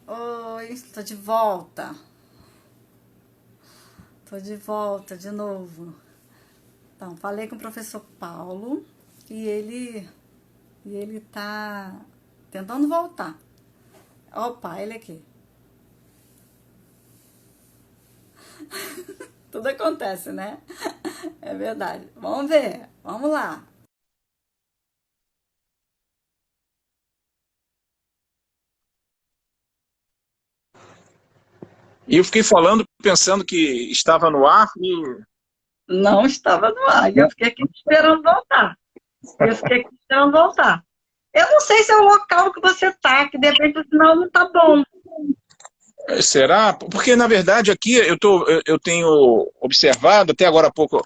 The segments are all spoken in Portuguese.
Oi, estou de volta. Tô de volta de novo. Então, falei com o professor Paulo e ele tá tentando voltar. Opa, ele aqui. Tudo acontece, né? É verdade. Vamos ver. Vamos lá. E eu fiquei falando, pensando que estava no ar e... Não estava no ar. E né? eu fiquei aqui esperando voltar. Eu não sei se é o local que você tá, que de repente o sinal não tá bom. Será? Porque, na verdade, aqui eu tenho observado, até agora há pouco,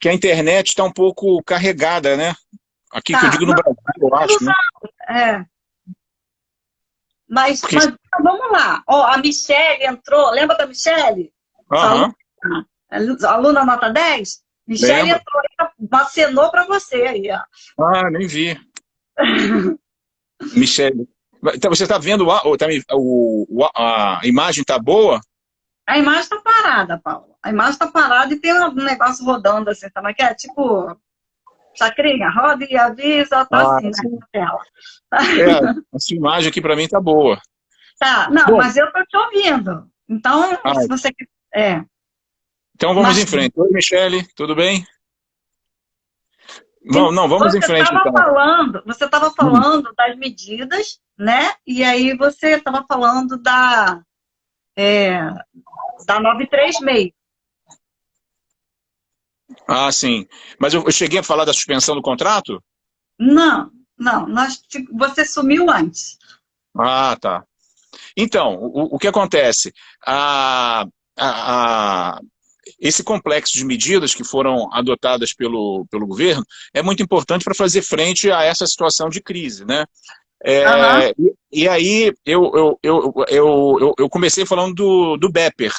que a internet está um pouco carregada, né? Aqui que eu Tá, digo no não, Brasil, eu tudo acho, né? é. Porque, Mas então, vamos lá. Ó, a Michelle entrou. Lembra da Michelle? Sua aluna, aham, aluna nota 10. Michelle lembro. entrou, vacinou para você aí, ó. Ah, nem vi. Michele. Então, você está vendo a imagem está boa? A imagem está parada, Paulo. A imagem está parada e tem um negócio rodando assim, tá? Mas que é tipo chacrinha, roda e avisa, tá Ah, assim, né, sim. na tela. É, essa imagem aqui para mim está boa. Tá, não, Bom, mas eu tô te ouvindo. Então, ah, se você é, então vamos em mas frente. Oi, Michele, tudo bem? então, Não, vamos em frente, então. você estava Hum. falando das medidas, né? E aí você estava falando é, da 936. Ah, sim. Mas eu cheguei a falar da suspensão do contrato? Não, não, você sumiu antes. Ah, tá. Então, o que acontece? A, esse complexo de medidas que foram adotadas pelo governo é muito importante para fazer frente a essa situação de crise, né? Aham. E aí eu comecei falando do BEPER.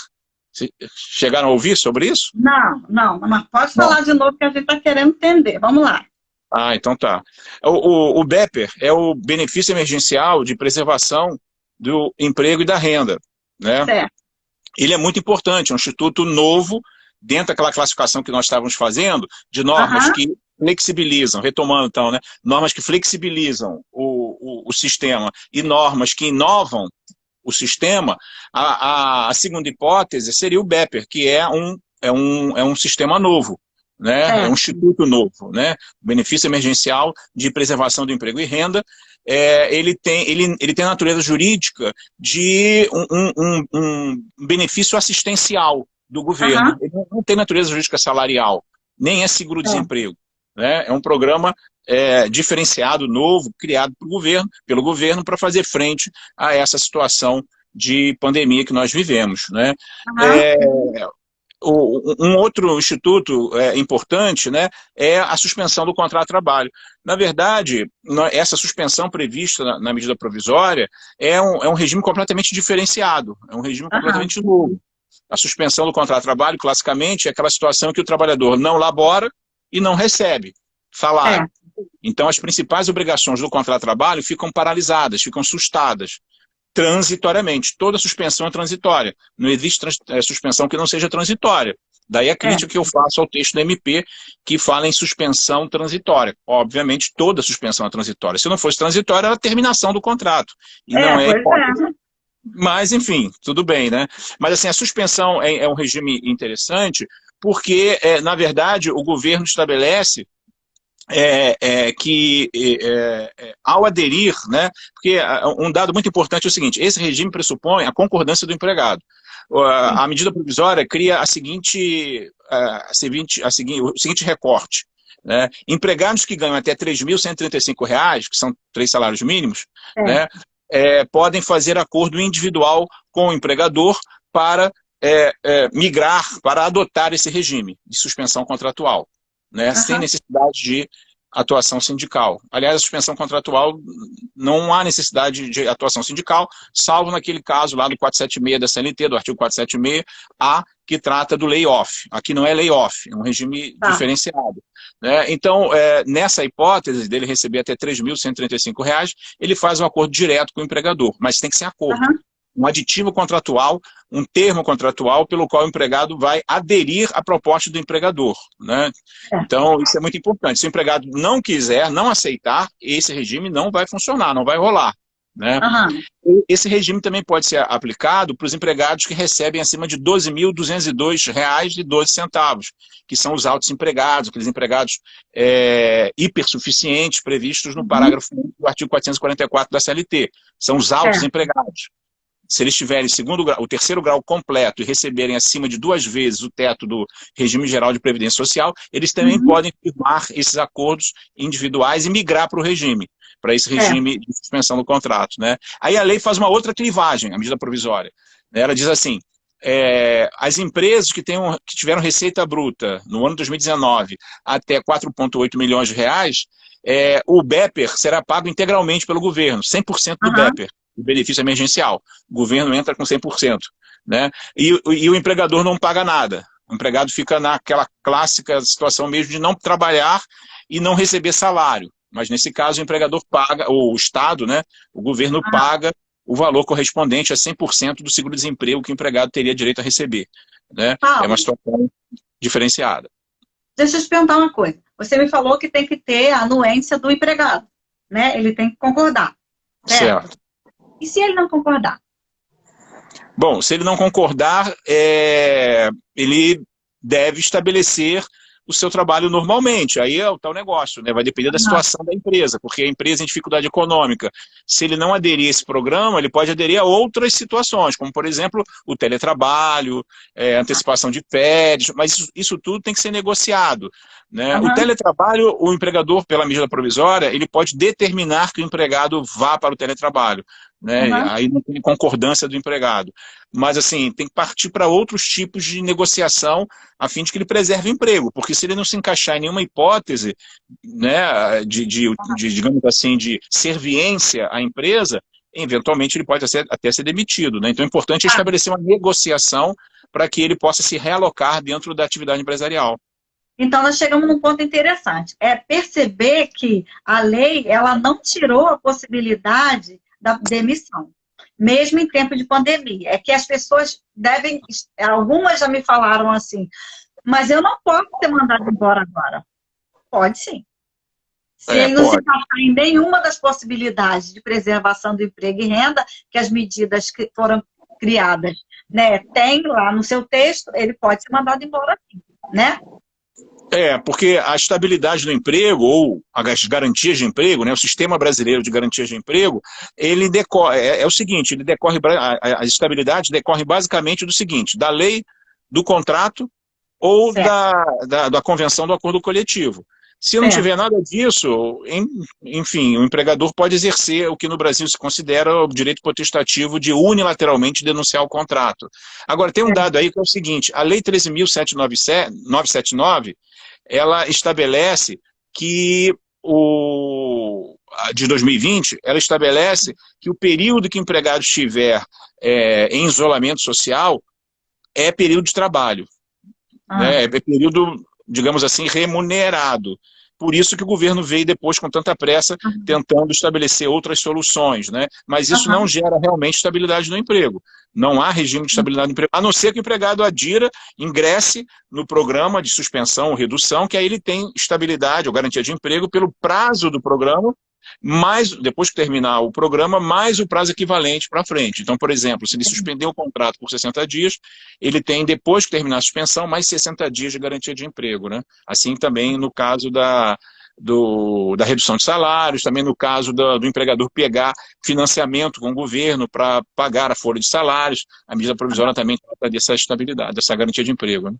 Chegaram a ouvir sobre isso? Não, não, mas pode Não. falar de novo que a gente está querendo entender. Vamos lá. Ah, então tá. O BEPER é o Benefício Emergencial de Preservação do Emprego e da Renda, né? Certo. Ele é muito importante, é um instituto novo, dentro daquela classificação que nós estávamos fazendo, de normas Aham. que flexibilizam, retomando então, né? Normas que flexibilizam o sistema e normas que inovam o sistema, a segunda hipótese seria o BEPER, que é um sistema novo, né? É um Certo. instituto novo, né? Benefício Emergencial de Preservação do Emprego e Renda. Ele tem a natureza jurídica de um benefício assistencial do governo. Aham. Ele não tem natureza jurídica salarial, nem é É. seguro-desemprego. Né? É um programa diferenciado, novo, criado pelo governo para fazer frente a essa situação de pandemia que nós vivemos. Né? Aham. É, um outro instituto importante, né, é a suspensão do contrato de trabalho. Na verdade, essa suspensão prevista na medida provisória é um regime completamente diferenciado, é um regime Aham. completamente novo. A suspensão do contrato de trabalho, classicamente, é aquela situação que o trabalhador não labora e não recebe É. salário. Então, as principais obrigações do contrato de trabalho ficam paralisadas, ficam sustadas transitoriamente. Toda suspensão é transitória. Não existe suspensão que não seja transitória. Daí a É. crítica que eu faço ao texto da MP, que fala em suspensão transitória. Obviamente, toda suspensão é transitória. Se não fosse transitória, era a terminação do contrato. E não é Pois hipótese. é. Mas, enfim, tudo bem, né? Mas, assim, a suspensão é um regime interessante porque, na verdade, o governo estabelece que ao aderir, né, porque um dado muito importante é o seguinte, esse regime pressupõe a concordância do empregado. Sim. A medida provisória cria o seguinte recorte. Né, empregados que ganham até R$ 3.135, que são 3 salários mínimos, É. né, podem fazer acordo individual com o empregador para migrar, para adotar esse regime de suspensão contratual, né, sem Aham. necessidade de atuação sindical. Aliás, a suspensão contratual não há necessidade de atuação sindical, salvo naquele caso lá do 476 da CLT, do artigo 476A, que trata do layoff. Aqui não é layoff, é um regime Tá. diferenciado. Né? Então, nessa hipótese dele receber até R$ 3.135, ele faz um acordo direto com o empregador, mas tem que ser acordo. Aham. um aditivo contratual, um termo contratual pelo qual o empregado vai aderir à proposta do empregador, né? Então, isso é muito importante. Se o empregado não quiser, não aceitar, esse regime não vai funcionar, não vai rolar, né? Aham. Esse regime também pode ser aplicado para os empregados que recebem acima de R$ 12.202,12, que são os altos empregados, aqueles empregados hipersuficientes previstos no parágrafo 1 do artigo 444 da CLT. São os altos empregados. Se eles tiverem o terceiro grau completo e receberem acima de 2 vezes o teto do regime geral de previdência social, eles também podem firmar esses acordos individuais e migrar para o regime, para esse regime de suspensão do contrato, né? Aí a lei faz uma outra clivagem, a medida provisória. Ela diz assim, as empresas que tiveram receita bruta no ano 2019 até 4,8 milhões de reais, o BEPER será pago integralmente pelo governo, 100% do BEPER. O benefício emergencial. O governo entra com 100%. Né? E o empregador não paga nada. O empregado fica naquela clássica situação mesmo de não trabalhar e não receber salário. Mas nesse caso o empregador paga, ou o Estado, né? O governo paga o valor correspondente a 100% do seguro-desemprego que o empregado teria direito a receber. Né? É uma situação diferenciada. Deixa eu te perguntar uma coisa. Você me falou que tem que ter a anuência do empregado. Né? Ele tem que concordar. Certo? E se ele não concordar? Bom, se ele não concordar, ele deve estabelecer o seu trabalho normalmente. Aí é o tal negócio, né? Vai depender da situação da empresa, porque a empresa em dificuldade econômica, se ele não aderir a esse programa, ele pode aderir a outras situações, como, por exemplo, o teletrabalho, antecipação de férias, mas isso tudo tem que ser negociado. Né? O teletrabalho, o empregador, pela medida provisória, ele pode determinar que o empregado vá para o teletrabalho. Né? Aí não tem concordância do empregado. Mas, assim, tem que partir para outros tipos de negociação a fim de que ele preserve o emprego, porque se ele não se encaixar em nenhuma hipótese, né, digamos assim, de serviência à empresa, eventualmente ele pode até ser demitido. Né? Então, é importante estabelecer uma negociação para que ele possa se realocar dentro da atividade empresarial. Então, nós chegamos num ponto interessante. É perceber que a lei ela não tirou a possibilidade da demissão, mesmo em tempo de pandemia. É que as pessoas devem... Algumas já me falaram assim, mas eu não posso ser mandado embora agora. Pode sim. Se ele não se encaixar em nenhuma das possibilidades de preservação do emprego e renda, que as medidas que foram criadas, né, tem lá no seu texto, ele pode ser mandado embora sim, né? Porque a estabilidade do emprego, ou as garantias de emprego, né, o sistema brasileiro de garantias de emprego, ele decorre, o seguinte, a estabilidade decorre basicamente do seguinte, da lei, do contrato ou da convenção do acordo coletivo. Se não tiver nada disso, enfim, o empregador pode exercer o que no Brasil se considera o direito potestativo de unilateralmente denunciar o contrato. Agora, tem um dado aí que é o seguinte, a Lei 13.979, ela estabelece que de 2020, ela estabelece que o período que o empregado estiver em isolamento social é período de trabalho. Né? É período, digamos assim, remunerado. Por isso que o governo veio depois com tanta pressa tentando estabelecer outras soluções, né? Mas isso não gera realmente estabilidade no emprego. Não há regime de estabilidade no emprego, a não ser que o empregado adira, ingresse no programa de suspensão ou redução, que aí ele tem estabilidade ou garantia de emprego pelo prazo do programa, mais, depois que terminar o programa, mais o prazo equivalente para frente. Então, por exemplo, se ele suspender o contrato por 60 dias, ele tem, depois que terminar a suspensão, mais 60 dias de garantia de emprego. Né? Assim também no caso da redução de salários, também no caso do empregador pegar financiamento com o governo para pagar a folha de salários, a medida provisória também trata dessa estabilidade, dessa garantia de emprego. Né?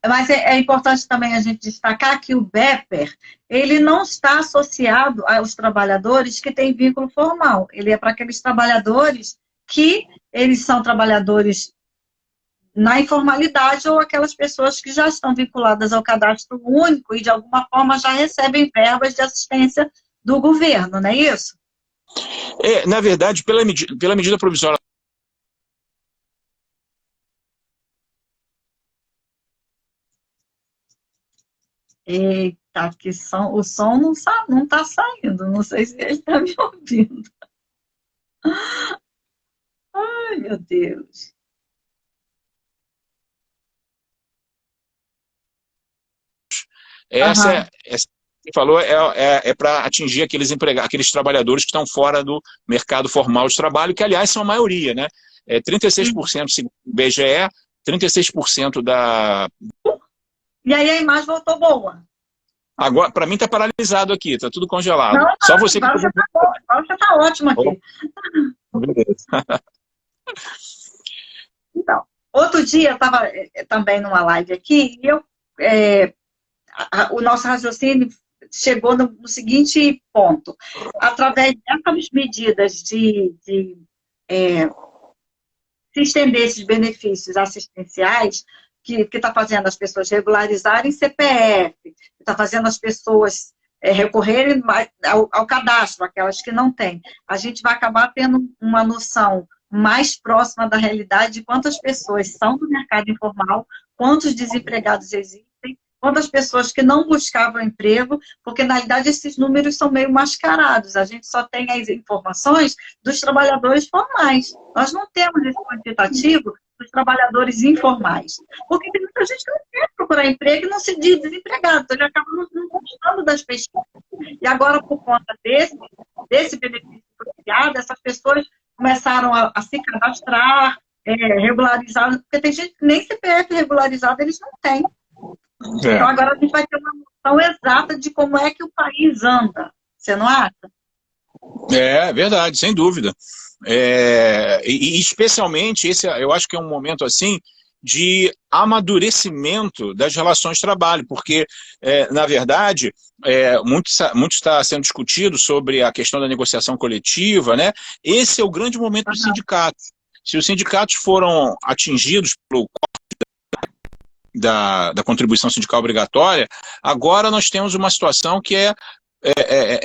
Mas é importante também a gente destacar que o BEPER, ele não está associado aos trabalhadores que têm vínculo formal. Ele é para aqueles trabalhadores que eles são trabalhadores na informalidade ou aquelas pessoas que já estão vinculadas ao cadastro único e de alguma forma já recebem verbas de assistência do governo, não é isso? Na verdade, pela medida provisória. Eita, o som não está saindo, não sei se ele está me ouvindo. meu Deus. Aham. Essa que você falou é para atingir aqueles empregados, aqueles trabalhadores que estão fora do mercado formal de trabalho, que, aliás, são a maioria, né? 36%, segundo o IBGE, 36% da... E aí a imagem voltou boa. Agora, para mim, está paralisado aqui, está tudo congelado. Não, Só você que... agora você está bom, agora você está ótimo aqui. Beleza. Então, outro dia eu estava também numa live aqui e o nosso raciocínio chegou no seguinte ponto. Através dessas medidas de se estender esses benefícios assistenciais, que está fazendo as pessoas regularizarem CPF, que está fazendo as pessoas recorrerem ao cadastro, aquelas que não têm. A gente vai acabar tendo uma noção mais próxima da realidade de quantas pessoas são do mercado informal, quantos desempregados existem, quantas pessoas que não buscavam emprego, porque, na realidade, esses números são meio mascarados. A gente só tem as informações dos trabalhadores formais. Nós não temos esse quantitativo dos trabalhadores informais. Porque tem muita gente que não quer procurar emprego e não se diz desempregado. Então, ele acaba não gostando das pesquisas. E agora, por conta desse benefício social, essas pessoas começaram a se cadastrar, regularizar, porque tem gente que nem CPF regularizado eles não têm. Então, agora a gente vai ter uma noção exata de como é que o país anda. Você não acha? É verdade, sem dúvida. E especialmente, eu acho que é um momento assim de amadurecimento das relações de trabalho, porque, na verdade, muito está sendo discutido sobre a questão da negociação coletiva, né? Esse é o grande momento do sindicato. Se os sindicatos foram atingidos pelo da contribuição sindical obrigatória, agora nós temos uma situação que é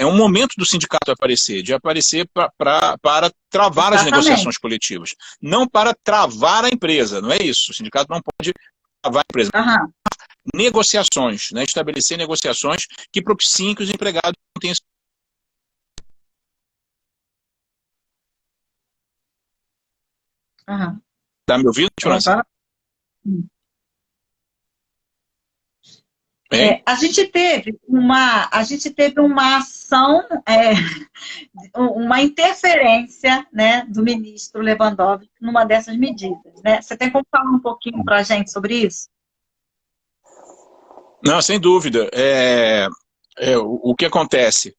um momento do sindicato aparecer, de aparecer para travar as negociações coletivas, não para travar a empresa, não é isso? O sindicato não pode travar a empresa. Negociações, né? Estabelecer negociações que propiciem que os empregados não tenham... Tá me ouvindo, França? A gente teve uma ação, uma interferência, né, do ministro Lewandowski numa dessas medidas, né? Você tem como falar um pouquinho para a gente sobre isso? Não, sem dúvida. O que acontece?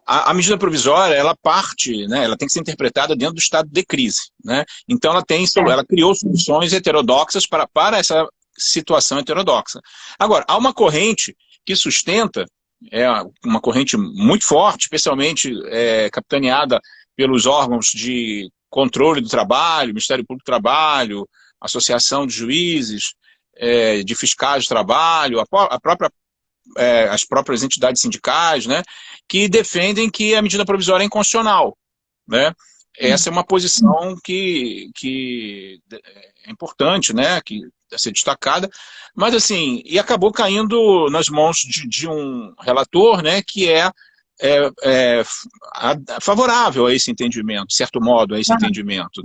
A medida provisória, ela parte, né, ela tem que ser interpretada dentro do estado de crise, né? Então ela criou soluções heterodoxas para essa situação heterodoxa. Agora, há uma corrente que sustenta, uma corrente muito forte, especialmente capitaneada pelos órgãos de controle do trabalho, Ministério Público do Trabalho, Associação de Juízes, de Fiscais de Trabalho, as próprias entidades sindicais, né, que defendem que a medida provisória é inconstitucional, né? Essa é uma posição que é importante, né, que a ser destacada, mas assim, e acabou caindo nas mãos de um relator, né, que é favorável a esse entendimento, de certo modo, a esse entendimento.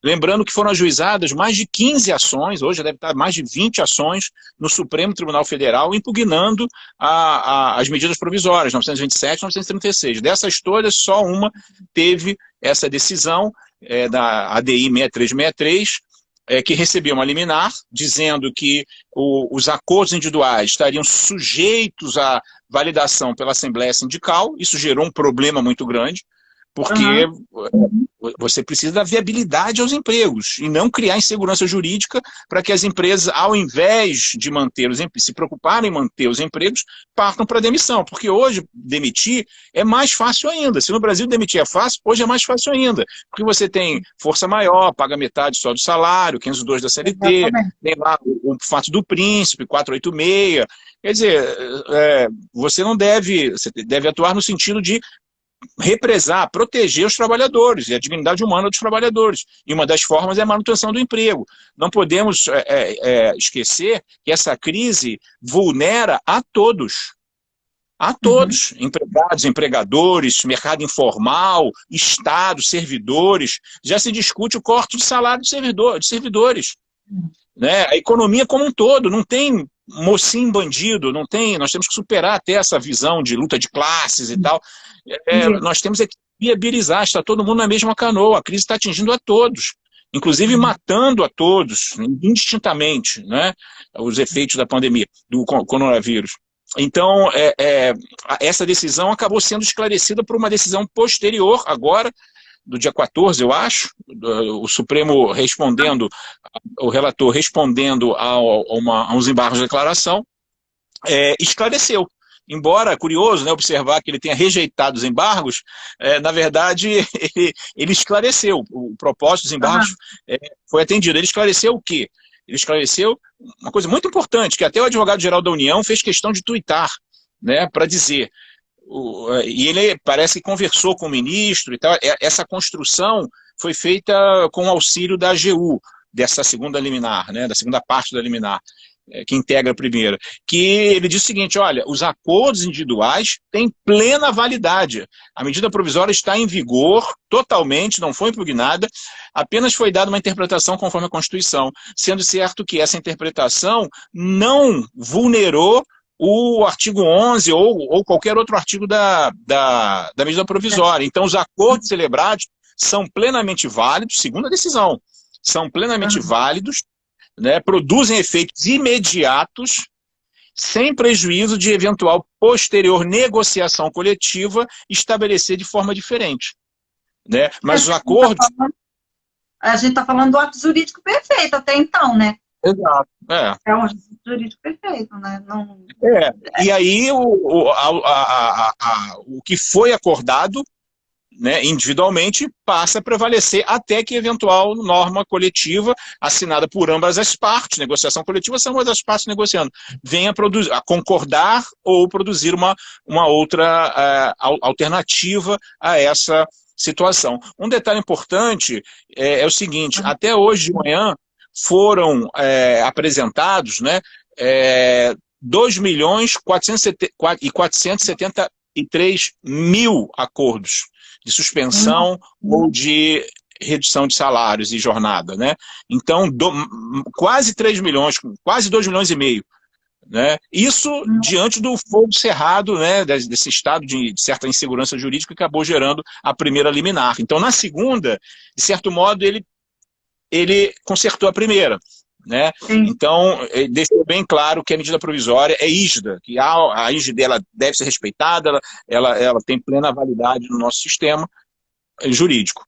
Lembrando que foram ajuizadas mais de 15 ações, hoje deve estar mais de 20 ações no Supremo Tribunal Federal, impugnando as medidas provisórias, 927 e 936. Dessas todas, só uma teve essa decisão da ADI 6363, que recebeu uma liminar, dizendo que os acordos individuais estariam sujeitos à validação pela Assembleia Sindical. Isso gerou um problema muito grande, porque você precisa dar viabilidade aos empregos e não criar insegurança jurídica para que as empresas, ao invés de se preocuparem em manter os empregos, partam para a demissão. Porque hoje, demitir é mais fácil ainda. Se no Brasil demitir é fácil, hoje é mais fácil ainda. Porque você tem força maior, paga metade só do salário, 502 da CLT, tem lá o fato do príncipe, 486. Quer dizer, você deve atuar no sentido de represar, proteger os trabalhadores e a dignidade humana dos trabalhadores. E uma das formas é a manutenção do emprego. Não podemos esquecer que essa crise vulnera a todos. A todos, empregados, empregadores, mercado informal, Estado, servidores, já se discute o corte de salário de servidores. Né? A economia como um todo, não tem mocinho bandido, não tem, nós temos que superar até essa visão de luta de classes e tal. Nós temos que viabilizar, está todo mundo na mesma canoa, a crise está atingindo a todos, inclusive matando a todos, indistintamente, né? Os efeitos da pandemia, do coronavírus. Então, essa decisão acabou sendo esclarecida por uma decisão posterior, agora, do dia 14, eu acho, o Supremo respondendo, o relator respondendo a uns embargos de declaração, esclareceu. Embora, curioso, né, observar que ele tenha rejeitado os embargos, na verdade, ele esclareceu. O propósito dos embargos foi atendido. Ele esclareceu o quê? Ele esclareceu uma coisa muito importante, que até o advogado-geral da União fez questão de tuitar, né, para dizer. E ele parece que conversou com o ministro e tal. Essa construção foi feita com o auxílio da AGU, dessa segunda liminar, né, da segunda parte da liminar, que integra a primeira, que ele diz o seguinte: olha, os acordos individuais têm plena validade, a medida provisória está em vigor totalmente, não foi impugnada, apenas foi dada uma interpretação conforme a Constituição, sendo certo que essa interpretação não vulnerou o artigo 11 ou qualquer outro artigo da medida provisória. Então, os acordos celebrados são plenamente válidos, segundo a decisão, são plenamente válidos, né, produzem efeitos imediatos, sem prejuízo de eventual posterior negociação coletiva estabelecer de forma diferente. Né? Mas os acordos... A gente está falando do ato jurídico perfeito até então, né? Exato. É um jurídico perfeito, né? Não... E aí o que foi acordado, né, individualmente, passa a prevalecer até que eventual norma coletiva assinada por ambas as partes, negociação coletiva são ambas as partes negociando, venha a concordar ou produzir uma outra alternativa a essa situação. Um detalhe importante é o seguinte: até hoje de manhã foram apresentados, né, 2.473.000 acordos de suspensão ou de redução de salários e jornada, né? Então, quase 3 milhões, quase 2,5 milhões. Né? Isso diante do fogo cerrado, né, desse estado de certa insegurança jurídica que acabou gerando a primeira liminar. Então, na segunda, de certo modo, ele consertou a primeira. Né? Então, deixou bem claro que a medida provisória é rígida, que a rígida dela deve ser respeitada, ela tem plena validade no nosso sistema jurídico.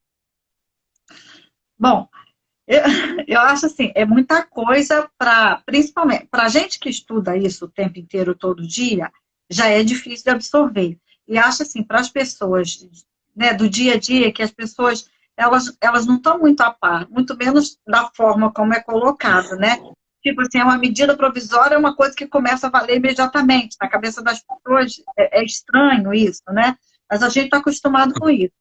Bom, eu acho assim, é muita coisa principalmente para a gente que estuda isso o tempo inteiro, todo dia, já é difícil de absorver. E acho assim, para as pessoas, né, do dia a dia, que as pessoas elas não estão muito a par, muito menos da forma como é colocado, né? Tipo assim, uma medida provisória é uma coisa que começa a valer imediatamente. Na cabeça das pessoas é estranho isso, né? Mas a gente está acostumado com isso.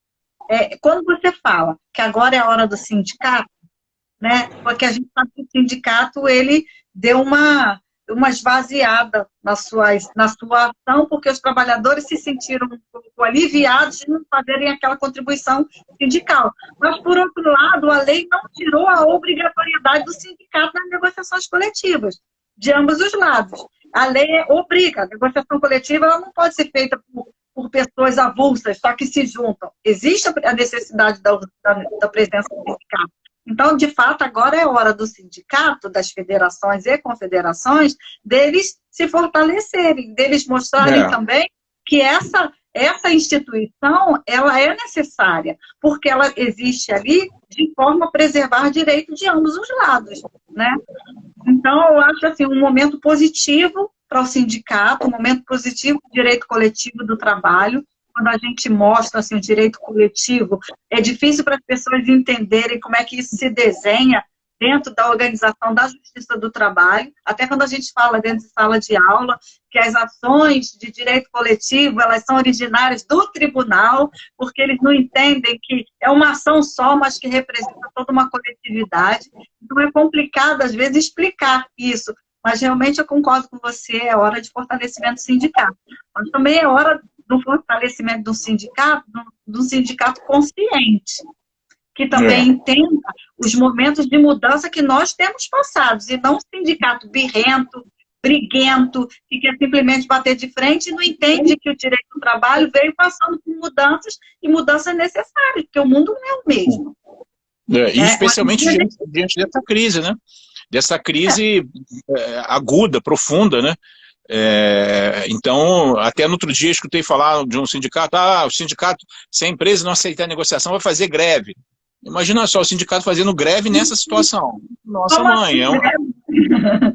Quando você fala que agora é a hora do sindicato, né? Porque a gente sabe que o sindicato, ele deu uma esvaziada na sua ação, porque os trabalhadores se sentiram um pouco aliviados de não fazerem aquela contribuição sindical. Mas, por outro lado, a lei não tirou a obrigatoriedade do sindicato nas negociações coletivas, de ambos os lados. A lei obriga, a negociação coletiva ela não pode ser feita por pessoas avulsas, só que se juntam. Existe a necessidade da presença do sindicato. Então, de fato, agora é hora do sindicato, das federações e confederações, deles se fortalecerem, deles mostrarem também que essa instituição ela é necessária, porque ela existe ali de forma a preservar direito de ambos os lados, né? Então, eu acho assim, um momento positivo para o sindicato, um momento positivo para o direito coletivo do trabalho. Quando a gente mostra assim, o direito coletivo, é difícil para as pessoas entenderem como é que isso se desenha dentro da organização da Justiça do Trabalho. Até quando a gente fala dentro de sala de aula, que as ações de direito coletivo, elas são originárias do tribunal, porque eles não entendem que é uma ação só, mas que representa toda uma coletividade. Então é complicado, às vezes, explicar isso Mas realmente eu concordo com você, é hora de fortalecimento do sindicato. Mas também é hora do fortalecimento do sindicato consciente, que também entenda os momentos de mudança que nós temos passados, e não um sindicato birrento, briguento, que quer simplesmente bater de frente e não entende que o direito do trabalho veio passando por mudanças, e mudanças necessárias, porque o mundo não é o mesmo. E especialmente diante dessa crise, né? Dessa crise aguda, profunda, né? Então, até no outro dia escutei falar de um sindicato, o sindicato, se a empresa não aceitar a negociação, vai fazer greve. Imagina só, o sindicato fazendo greve nessa situação. Nossa mãe,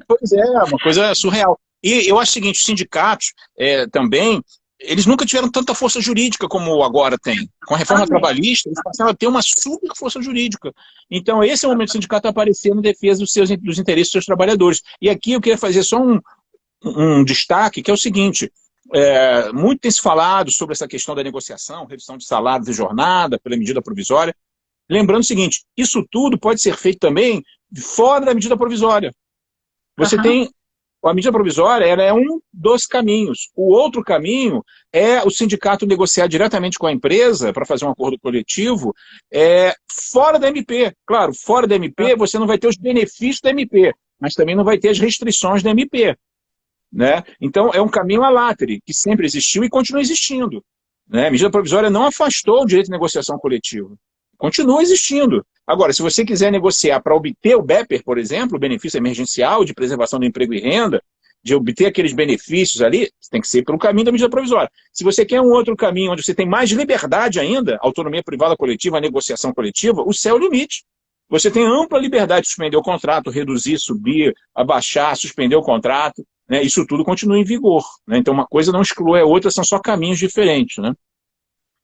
pois é, uma coisa surreal. E eu acho o seguinte, os sindicatos também, eles nunca tiveram tanta força jurídica como agora tem. Com a reforma trabalhista, eles passaram a ter uma super força jurídica. Então, esse é o momento do sindicato aparecer em defesa dos interesses dos seus trabalhadores. E aqui eu queria fazer só um destaque, que é o seguinte, muito tem se falado sobre essa questão da negociação, redução de salários e jornada pela medida provisória. Lembrando o seguinte, isso tudo pode ser feito também fora da medida provisória. Você tem, a medida provisória, ela é um dos caminhos. O outro caminho é o sindicato negociar diretamente com a empresa para fazer um acordo coletivo fora da MP. Claro, fora da MP você não vai ter os benefícios da MP, mas também não vai ter as restrições da MP. Né? Então, é um caminho à latere, que sempre existiu e continua existindo. Né? A medida provisória não afastou o direito de negociação coletiva. Continua existindo. Agora, se você quiser negociar para obter o BEPER, por exemplo, o benefício emergencial de preservação do emprego e renda, de obter aqueles benefícios ali, tem que ser pelo caminho da medida provisória. Se você quer um outro caminho onde você tem mais liberdade ainda, autonomia privada coletiva, negociação coletiva, o céu é o limite. Você tem ampla liberdade de suspender o contrato, reduzir, subir, abaixar, suspender o contrato. Né? Isso tudo continua em vigor. Né? Então, uma coisa não exclui a outra, são só caminhos diferentes. Né?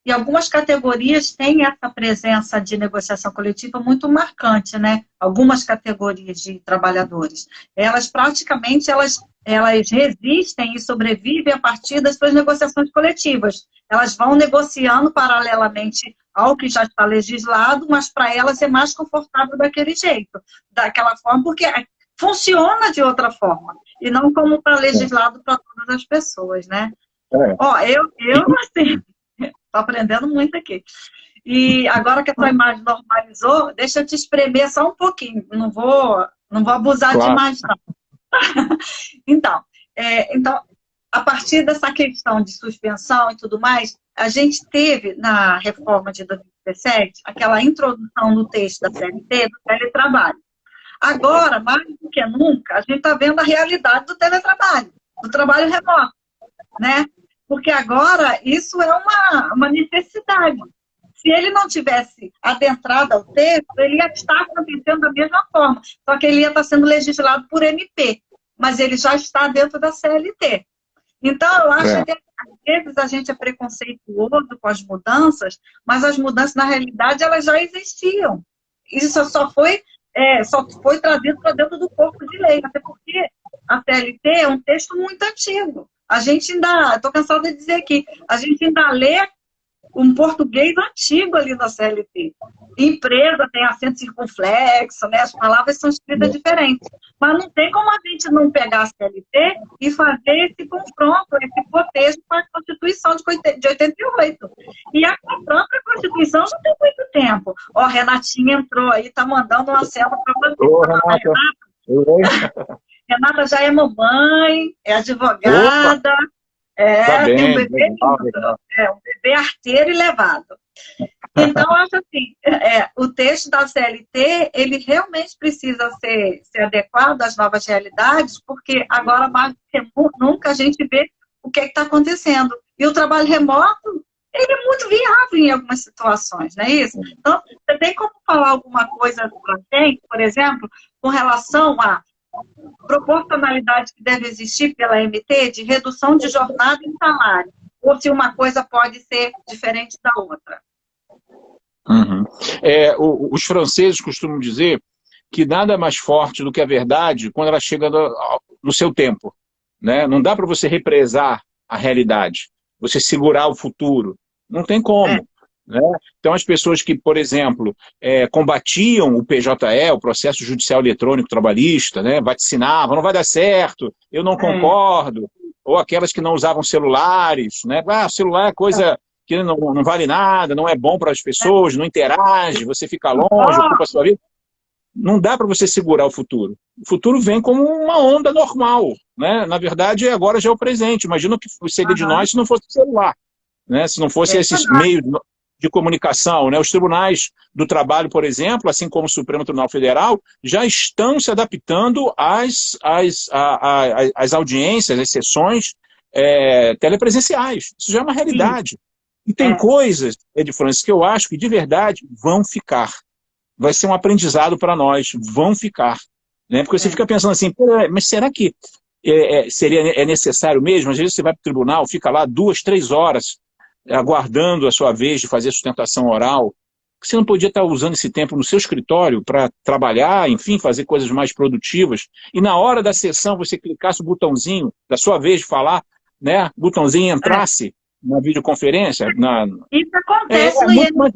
E algumas categorias têm essa presença de negociação coletiva muito marcante, né? Algumas categorias de trabalhadores. Elas praticamente, elas resistem e sobrevivem a partir das suas negociações coletivas. Elas vão negociando paralelamente ao que já está legislado, mas para elas é mais confortável daquele jeito, daquela forma, porque funciona de outra forma, e não como para legislado para todas as pessoas, né? Eu assim... Estou aprendendo muito aqui. E agora que a tua imagem normalizou, deixa eu te espremer só um pouquinho. Não vou abusar demais, não. Então, a partir dessa questão de suspensão e tudo mais, a gente teve, na reforma de 2017, aquela introdução no texto da CLT, do teletrabalho. Agora, mais do que nunca, a gente está vendo a realidade do teletrabalho, do trabalho remoto, né? Porque agora isso é uma necessidade. Se ele não tivesse adentrado ao texto, ele ia estar acontecendo da mesma forma, só que ele ia estar sendo legislado por MP, mas ele já está dentro da CLT. Então, eu acho que às vezes a gente é preconceituoso com as mudanças, mas as mudanças, na realidade, elas já existiam. Isso só foi trazido para dentro do corpo de lei, até porque a CLT é um texto muito antigo. A gente ainda, estou cansada de dizer aqui, a gente ainda lê um português antigo ali na CLT. Empresa tem acento circunflexo, né? As palavras são escritas diferentes. Mas não tem como a gente não pegar a CLT e fazer esse confronto, esse cotejo com a Constituição de 88. E a própria Constituição já tem muito tempo. Ó, a Renatinha entrou aí, tá mandando uma célula para você. Ô, Renata. Renata já é mamãe, é advogada, tá bem, tem um bebê, um bebê arteiro e levado. Então, eu acho assim, o texto da CLT, ele realmente precisa ser adequado às novas realidades, porque agora, mais do que nunca, a gente vê o que está acontecendo. E o trabalho remoto, ele é muito viável em algumas situações, não é isso? Então, você tem como falar alguma coisa para a gente, por exemplo, com relação à proporcionalidade que deve existir pela MT de redução de jornada e salário, ou se uma coisa pode ser diferente da outra? Os franceses costumam dizer que nada é mais forte do que a verdade quando ela chega no seu tempo. Né? Não dá para você represar a realidade, você segurar o futuro. Não tem como. né? Então, as pessoas que, por exemplo, combatiam o PJE, o processo judicial eletrônico trabalhista, né? Vaticinavam, não vai dar certo, eu não concordo, ou aquelas que não usavam celulares, né? Ah, o celular é coisa que não vale nada, não é bom para as pessoas, não interage, você fica longe, ocupa a sua vida. Não dá para você segurar o futuro. O futuro vem como uma onda normal, né? Na verdade, agora já é o presente. Imagina o que seria de nós se não fosse o celular, né? Se não fosse esses meios de comunicação, né? Os tribunais do trabalho, por exemplo, assim como o Supremo Tribunal Federal, já estão se adaptando às audiências, às sessões telepresenciais. Isso já é uma realidade. E tem coisas, Ed Francis, que eu acho que de verdade vão ficar. Vai ser um aprendizado para nós, vão ficar. Né? Porque você fica pensando assim, mas será que seria necessário mesmo? Às vezes você vai para o tribunal, fica lá 2, 3 horas aguardando a sua vez de fazer sustentação oral. Você não podia estar usando esse tempo no seu escritório para trabalhar, enfim, fazer coisas mais produtivas, e na hora da sessão você clicasse o botãozinho da sua vez de falar, né? O botãozinho entrasse na videoconferência. Isso acontece no INSS.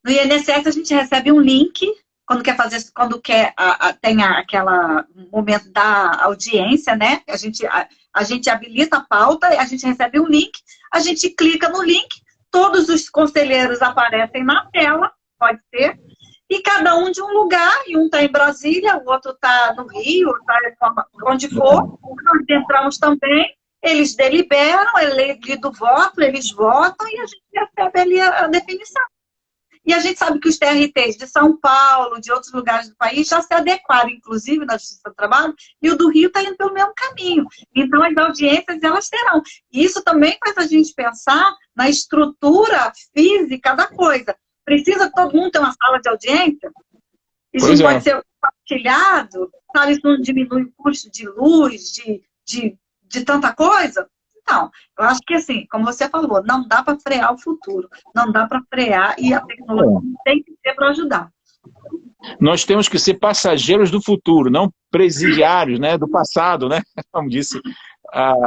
No INSS a gente recebe um link quando quer fazer, quando quer tem aquela momento da audiência, né? A gente habilita a pauta, a gente recebe um link, a gente clica no link, todos os conselheiros aparecem na tela, pode ser, e cada um de um lugar, e um está em Brasília, o outro está no Rio, está onde for, nós entramos também, eles deliberam, é lido o voto, eles votam e a gente recebe ali a definição. E a gente sabe que os TRTs de São Paulo, de outros lugares do país, já se adequaram, inclusive, na Justiça do Trabalho, e o do Rio está indo pelo mesmo caminho. Então, as audiências, elas terão. E isso também faz a gente pensar na estrutura física da coisa. Precisa todo mundo ter uma sala de audiência? Isso não pode ser compartilhado? Sabe? Isso não diminui o custo de luz, de tanta coisa? Não, eu acho que assim, como você falou, não dá para frear o futuro, não dá para frear e a tecnologia tem que ser para ajudar. Nós temos que ser passageiros do futuro, não presidiários, né, do passado, né? Como disse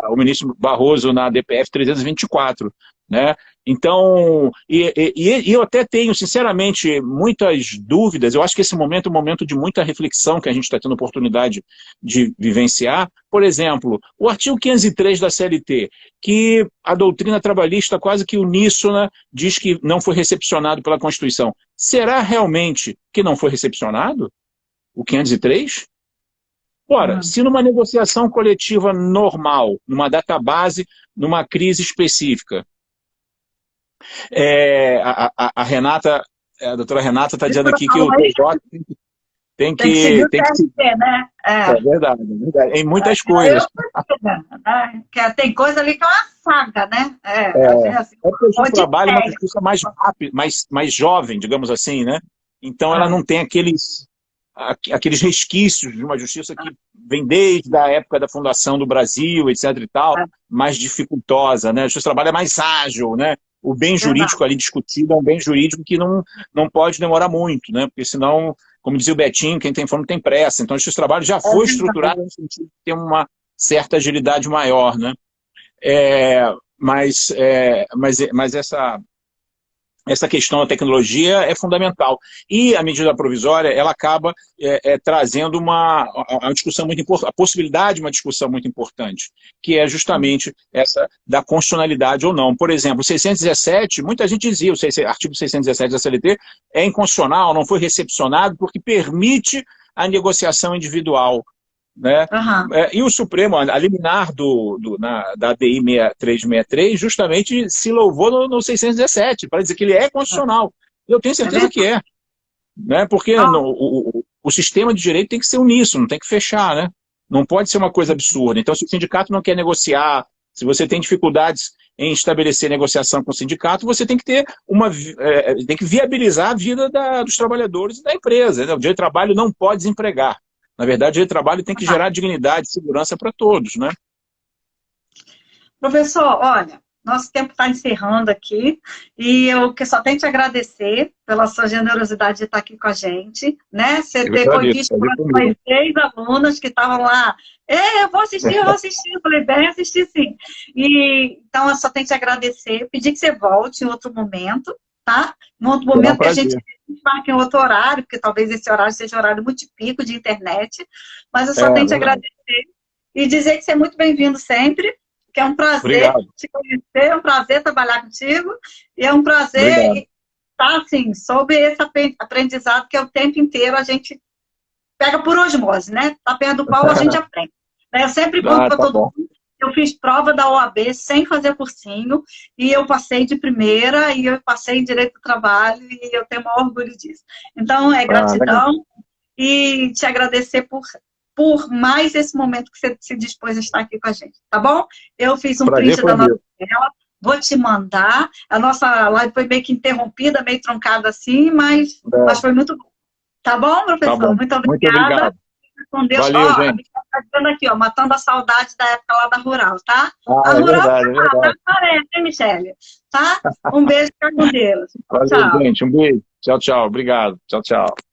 o ministro Barroso na DPF 324, né? Então, eu até tenho, sinceramente, muitas dúvidas. Eu acho que esse momento é um momento de muita reflexão que a gente está tendo oportunidade de vivenciar. Por exemplo, o artigo 503 da CLT, que a doutrina trabalhista quase que uníssona diz que não foi recepcionado pela Constituição. Será realmente que não foi recepcionado? O 503? Ora, se numa negociação coletiva normal, numa database, numa crise específica, a doutora Renata está dizendo aqui que o PJ tem que seguir, né? É verdade, é verdade. Em muitas coisas. Tem coisa ali que é uma saga, né? Porque o justiça trabalha uma justiça mais rápida, mais jovem, digamos assim, né? Então ela não tem aqueles resquícios de uma justiça que vem desde a época da fundação do Brasil, etc. e tal, mais dificultosa, né? A justiça trabalha mais ágil, né? O bem jurídico ali discutido é um bem jurídico que não pode demorar muito, né? Porque senão, como dizia o Betinho, quem tem fome tem pressa. Então, esse trabalho já foi estruturado no sentido de ter uma certa agilidade maior, né? Mas essa questão da tecnologia é fundamental. E a medida provisória, ela acaba trazendo uma discussão muito importante, a possibilidade de uma discussão muito importante, que é justamente essa da constitucionalidade ou não. Por exemplo, o 617, muita gente dizia, o artigo 617 da CLT é inconstitucional, não foi recepcionado, porque permite a negociação individual. Né? E o Supremo, a liminar da ADI 6363, justamente se louvou no 617, para dizer que ele é constitucional. Eu tenho certeza que é. Né? Porque o sistema de direito tem que ser uníssono, tem que fechar. Né? Não pode ser uma coisa absurda. Então, se o sindicato não quer negociar, se você tem dificuldades em estabelecer negociação com o sindicato, você tem que ter tem que viabilizar a vida dos trabalhadores e da empresa. Né? O direito de trabalho não pode desempregar. Na verdade, o direito de trabalho tem que gerar dignidade e segurança para todos, né? Professor, olha, nosso tempo está encerrando aqui, e eu que só tenho que te agradecer pela sua generosidade de estar aqui com a gente, né? Você foi visto por umas 6 alunas que estavam lá, eu vou assistir, eu vou assistir. Eu falei, bem, assistir sim. E, então, eu só tenho que te agradecer, pedir que você volte em outro momento, tá? Em outro momento que a gente marque em outro horário, porque talvez esse horário seja horário muito pico de internet, mas eu só tenho que te agradecer e dizer que você é muito bem-vindo sempre, que é um prazer te conhecer, é um prazer trabalhar contigo, e é um prazer estar, assim, sob esse aprendizado que é o tempo inteiro a gente pega por osmose, né? Tá perto do pau, a gente aprende. Eu sempre conto para todo mundo, eu fiz prova da OAB sem fazer cursinho, e eu passei de primeira, e eu passei em Direito do Trabalho, e eu tenho o maior orgulho disso. Então, é gratidão, e te agradecer por mais esse momento que você se dispôs a estar aqui com a gente, tá bom? Eu fiz um print da nossa tela, vou te mandar. A nossa live foi meio que interrompida, meio truncada assim, mas foi muito bom. Tá bom, professor? Tá bom. Muito obrigada. Muito obrigado. Com Deus. Valeu, gente. Tá dizendo aqui, ó, matando a saudade da época lá da Rural, tá? A Rural tá parece, hein, Michele? Tá? Um beijo, fica com Deus. Valeu, tchau. Gente. Um beijo. Tchau, tchau. Obrigado. Tchau, tchau.